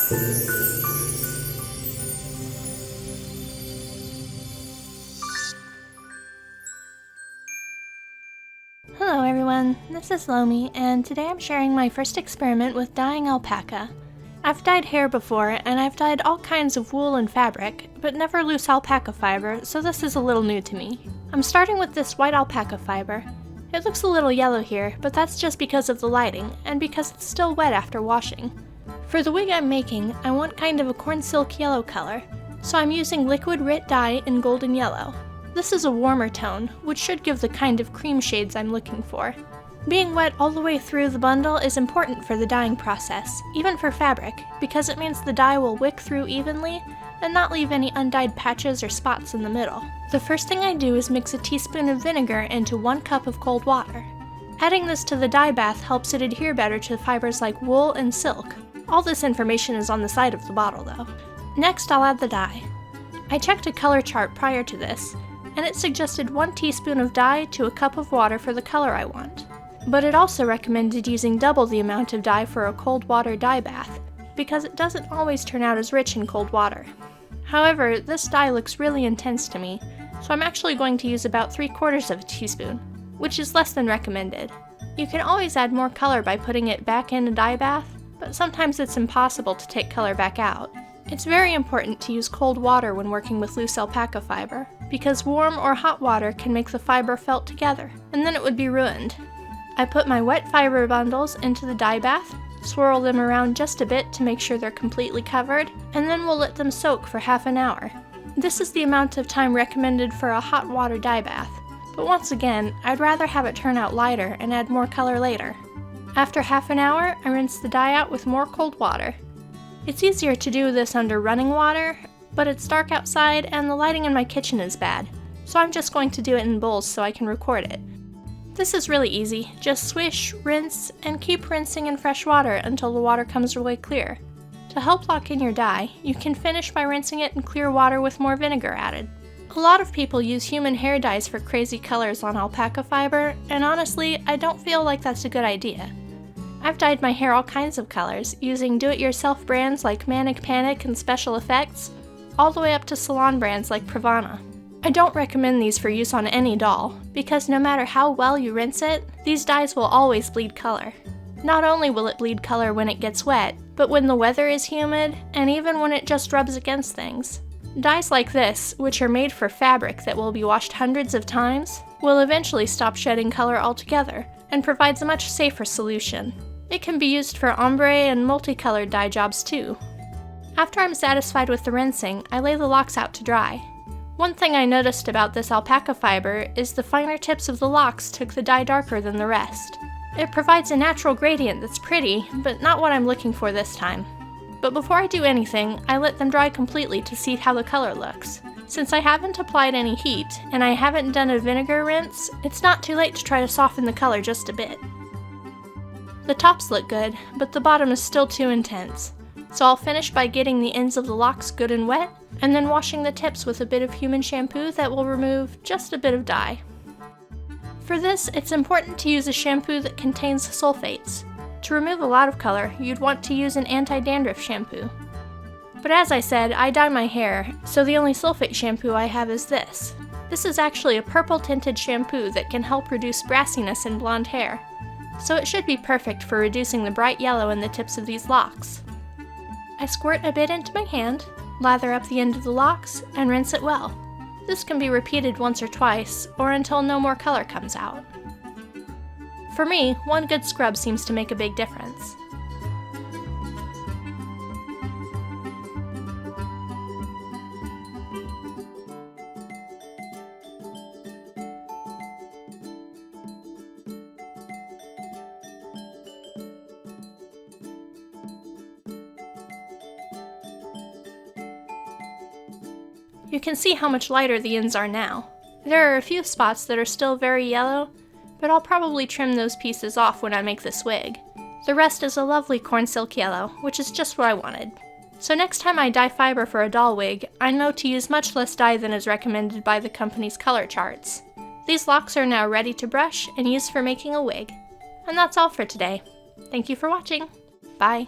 Hello everyone, this is Lomi, and today I'm sharing my first experiment with dyeing alpaca. I've dyed hair before, and I've dyed all kinds of wool and fabric, but never loose alpaca fiber, so this is a little new to me. I'm starting with this white alpaca fiber. It looks a little yellow here, but that's just because of the lighting, and because it's still wet after washing. For the wig I'm making, I want kind of a corn silk yellow color, so I'm using liquid RIT dye in golden yellow. This is a warmer tone, which should give the kind of cream shades I'm looking for. Being wet all the way through the bundle is important for the dyeing process, even for fabric, because it means the dye will wick through evenly and not leave any undyed patches or spots in the middle. The first thing I do is mix a teaspoon of vinegar into 1 cup of cold water. Adding this to the dye bath helps it adhere better to fibers like wool and silk. All this information is on the side of the bottle though. Next I'll add the dye. I checked a color chart prior to this, and it suggested 1 teaspoon of dye to a cup of water for the color I want. But it also recommended using double the amount of dye for a cold water dye bath, because it doesn't always turn out as rich in cold water. However, this dye looks really intense to me, so I'm actually going to use about 3/4 of a teaspoon, which is less than recommended. You can always add more color by putting it back in a dye bath, but sometimes it's impossible to take color back out. It's very important to use cold water when working with loose alpaca fiber, because warm or hot water can make the fiber felt together, and then it would be ruined. I put my wet fiber bundles into the dye bath, swirl them around just a bit to make sure they're completely covered, and then we'll let them soak for half an hour. This is the amount of time recommended for a hot water dye bath, but once again, I'd rather have it turn out lighter and add more color later. After half an hour, I rinse the dye out with more cold water. It's easier to do this under running water, but it's dark outside and the lighting in my kitchen is bad, so I'm just going to do it in bowls so I can record it. This is really easy, just swish, rinse, and keep rinsing in fresh water until the water comes really clear. To help lock in your dye, you can finish by rinsing it in clear water with more vinegar added. A lot of people use human hair dyes for crazy colors on alpaca fiber, and honestly, I don't feel like that's a good idea. I've dyed my hair all kinds of colors, using do-it-yourself brands like Manic Panic and Special Effects, all the way up to salon brands like Pravana. I don't recommend these for use on any doll, because no matter how well you rinse it, these dyes will always bleed color. Not only will it bleed color when it gets wet, but when the weather is humid, and even when it just rubs against things. Dyes like this, which are made for fabric that will be washed hundreds of times, will eventually stop shedding color altogether, and provides a much safer solution. It can be used for ombre and multicolored dye jobs too. After I'm satisfied with the rinsing, I lay the locks out to dry. One thing I noticed about this alpaca fiber is the finer tips of the locks took the dye darker than the rest. It provides a natural gradient that's pretty, but not what I'm looking for this time. But before I do anything, I let them dry completely to see how the color looks. Since I haven't applied any heat, and I haven't done a vinegar rinse, it's not too late to try to soften the color just a bit. The tops look good, but the bottom is still too intense. So I'll finish by getting the ends of the locks good and wet, and then washing the tips with a bit of human shampoo that will remove just a bit of dye. For this, it's important to use a shampoo that contains sulfates. To remove a lot of color, you'd want to use an anti-dandruff shampoo. But as I said, I dye my hair, so the only sulfate shampoo I have is this. This is actually a purple tinted shampoo that can help reduce brassiness in blonde hair, so it should be perfect for reducing the bright yellow in the tips of these locks. I squirt a bit into my hand, lather up the end of the locks, and rinse it well. This can be repeated once or twice, or until no more color comes out. For me, one good scrub seems to make a big difference. You can see how much lighter the ends are now. There are a few spots that are still very yellow, but I'll probably trim those pieces off when I make this wig. The rest is a lovely corn silk yellow, which is just what I wanted. So next time I dye fiber for a doll wig, I know to use much less dye than is recommended by the company's color charts. These locks are now ready to brush and use for making a wig. And that's all for today. Thank you for watching. Bye.